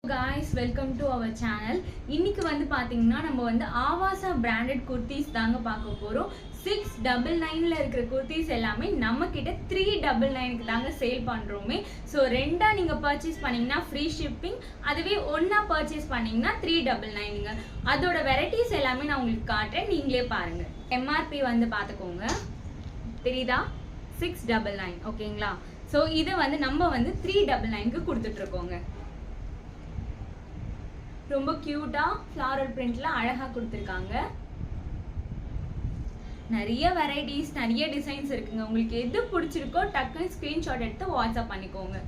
guys, welcome to our channel. இன்னைக்கு வந்து பாத்தீங்கன்னா நம்ம வந்து ஆவாசா பிராண்டட் குர்தீஸ் தாங்க பார்க்க போறோம். 699ல இருக்கிற குர்தீஸ் எல்லாமே நம்ம கிட்ட 399க்கு தாங்க சேல் பண்றோமே. சோ ரெண்டா நீங்க பர்ச்சேஸ் பண்ணீங்கன்னா ஃப்ரீ ஷிப்பிங், அதுவே ஒண்ணா பர்ச்சேஸ் பண்ணீங்கன்னா 399ங்க. அதோட வெரைட்டிஸ் எல்லாமே நான் உங்களுக்கு காட்டுறேன், நீங்களே பாருங்க. MRP வந்து பாத்துக்கோங்க, தெரியுதா? 699 ஓகேங்களா? சோ இத வந்து நம்ம வந்து 399க்கு கொடுத்துட்டு இருக்கோங்க. ரொம்ப கியூட்டா ஃப்ளாரல் பிரிண்ட்ல அழகா கொடுத்துருக்காங்க. நிறைய வெரைட்டிஸ், நிறைய டிசைன்ஸ் இருக்குங்க. உங்களுக்கு எது பிடிச்சிருக்கோ டக்குன்னு ஸ்கிரீன்ஷாட் எடுத்து வாட்ஸ்அப் பண்ணிக்கோங்க.